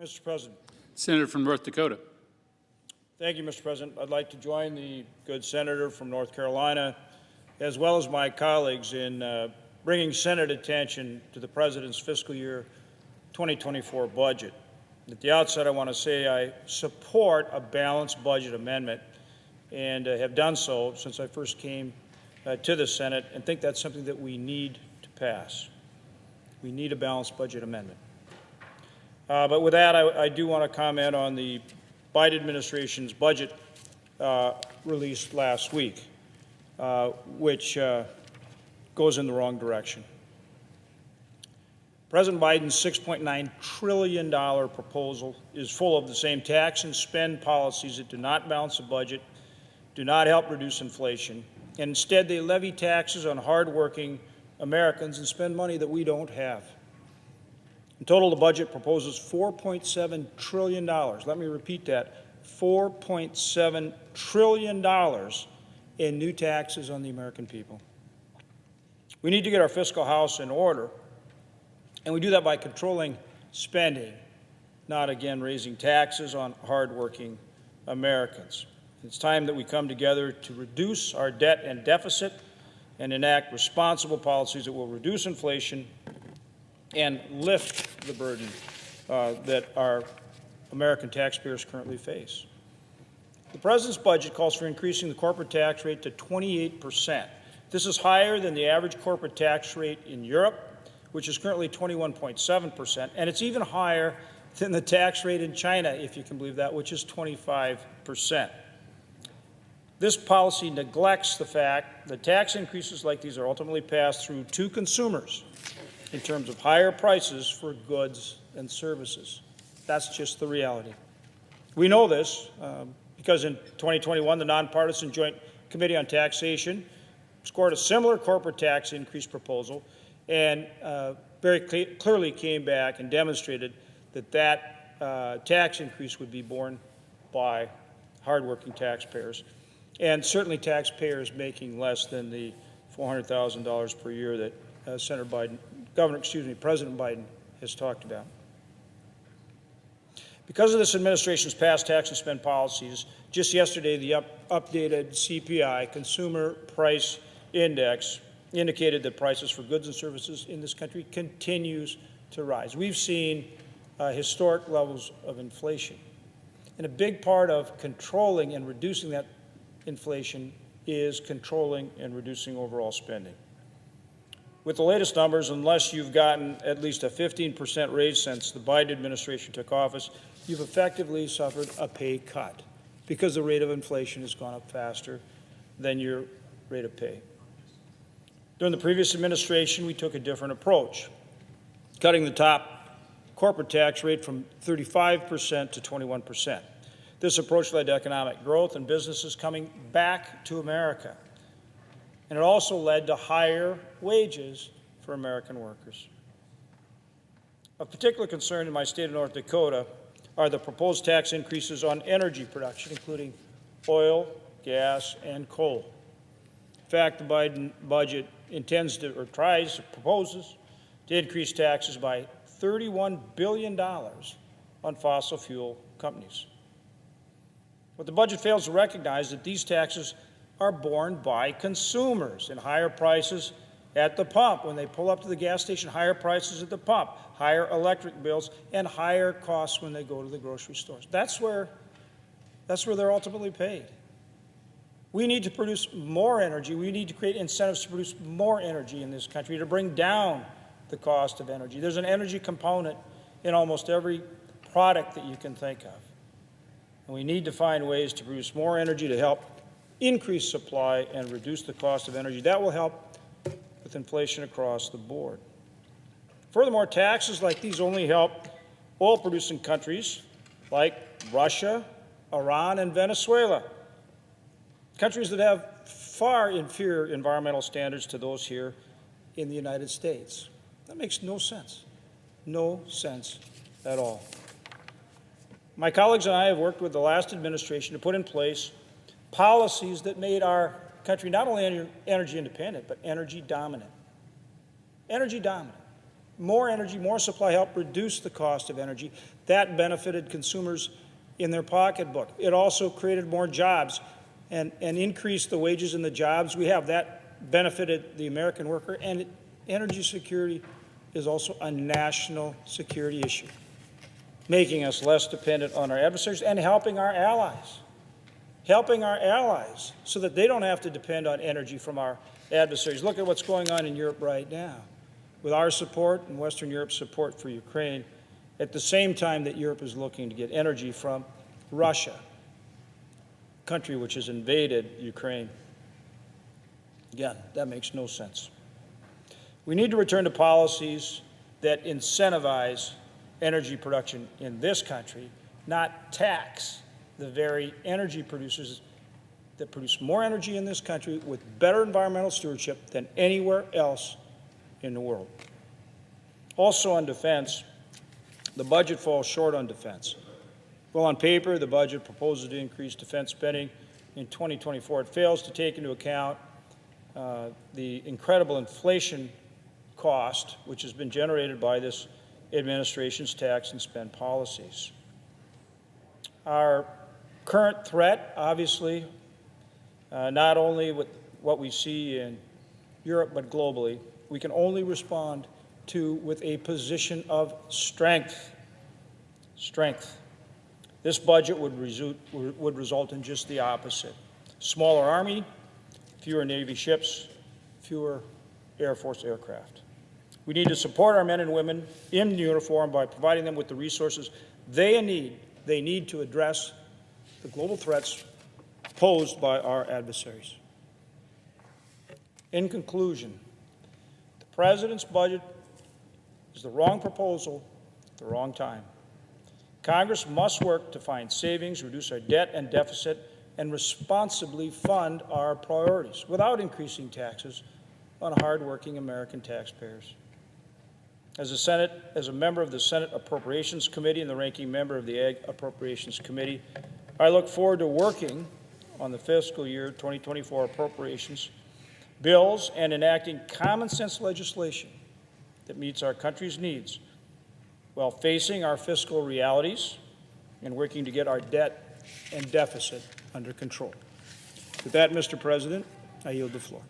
Mr. President. Senator from North Dakota. Thank you, Mr. President. I'd like to join the good senator from North Carolina, as well as my colleagues, in bringing Senate attention to the President's fiscal year 2024 budget. At the outset, I want to say I support a balanced budget amendment and have done so since I first came to the Senate, and think that's something that we need to pass. We need a balanced budget amendment. But with that, I do want to comment on the Biden administration's budget released last week, which goes in the wrong direction. President Biden's $6.9 trillion proposal is full of the same tax and spend policies that do not balance the budget, do not help reduce inflation, and instead they levy taxes on hardworking Americans and spend money that we don't have. In total, the budget proposes $4.7 trillion. Let me repeat that, $4.7 trillion in new taxes on the American people. We need to get our fiscal house in order, and we do that by controlling spending, not, again, raising taxes on hardworking Americans. It's time that we come together to reduce our debt and deficit and enact responsible policies that will reduce inflation and lift the burden that our American taxpayers currently face. The President's budget calls for increasing the corporate tax rate to 28%. This is higher than the average corporate tax rate in Europe, which is currently 21.7%, and it's even higher than the tax rate in China, if you can believe that, which is 25%. This policy neglects the fact that tax increases like these are ultimately passed through to consumers in terms of higher prices for goods and services. That's just the reality. We know this because in 2021, the nonpartisan Joint Committee on Taxation scored a similar corporate tax increase proposal and very clearly came back and demonstrated that that tax increase would be borne by hardworking taxpayers, and certainly taxpayers making less than the $400,000 per year that President Biden has talked about. Because of this administration's past tax and spend policies, just yesterday the updated CPI, Consumer Price Index, indicated that prices for goods and services in this country continues to rise. We've seen historic levels of inflation. And a big part of controlling and reducing that inflation is controlling and reducing overall spending. With the latest numbers, unless you've gotten at least a 15% raise since the Biden administration took office, you've effectively suffered a pay cut because the rate of inflation has gone up faster than your rate of pay. During the previous administration, we took a different approach, cutting the top corporate tax rate from 35% to 21%. This approach led to economic growth and businesses coming back to America. And it also led to higher wages for American workers. Of particular concern in my state of North Dakota are the proposed tax increases on energy production, including oil, gas, and coal. In fact, the Biden budget proposes to increase taxes by $31 billion on fossil fuel companies. But the budget fails to recognize that these taxes are borne by consumers and higher prices at the pump. When they pull up to the gas station, higher prices at the pump, higher electric bills, and higher costs when they go to the grocery stores. That's where they're ultimately paid. We need to produce more energy. We need to create incentives to produce more energy in this country to bring down the cost of energy. There's an energy component in almost every product that you can think of. And we need to find ways to produce more energy to help increase supply and reduce the cost of energy. That will help with inflation across the board. Furthermore, taxes like these only help oil-producing countries like Russia, Iran, and Venezuela, countries that have far inferior environmental standards to those here in the United States. That makes no sense. No sense at all. My colleagues and I have worked with the last administration to put in place policies that made our country not only energy independent, but energy dominant. Energy dominant. more energy, more supply helped reduce the cost of energy. That benefited consumers in their pocketbook. It also created more jobs and increased the wages and the jobs we have. That benefited the American worker, and energy security is also a national security issue, making us less dependent on our adversaries and helping our allies so that they don't have to depend on energy from our adversaries. Look at what's going on in Europe right now with our support and Western Europe's support for Ukraine at the same time that Europe is looking to get energy from Russia, a country which has invaded Ukraine. Again, that makes no sense. We need to return to policies that incentivize energy production in this country, not tax the very energy producers that produce more energy in this country with better environmental stewardship than anywhere else in the world. Also on defense, the budget falls short on defense. Well, on paper, the budget proposes to increase defense spending in 2024. It fails to take into account the incredible inflation cost which has been generated by this administration's tax and spend policies. Our current threat, obviously, not only with what we see in Europe but globally, we can only respond to with a position of strength. Strength. This budget would result in just the opposite. Smaller Army, fewer Navy ships, fewer Air Force aircraft. We need to support our men and women in uniform by providing them with the resources they need to address the global threats posed by our adversaries. In conclusion, the President's budget is the wrong proposal at the wrong time. Congress must work to find savings, reduce our debt and deficit, and responsibly fund our priorities without increasing taxes on hardworking American taxpayers. As a member of the Senate Appropriations Committee and the ranking member of the Ag Appropriations Committee, I look forward to working on the fiscal year 2024 appropriations bills and enacting common sense legislation that meets our country's needs while facing our fiscal realities and working to get our debt and deficit under control. With that, Mr. President, I yield the floor.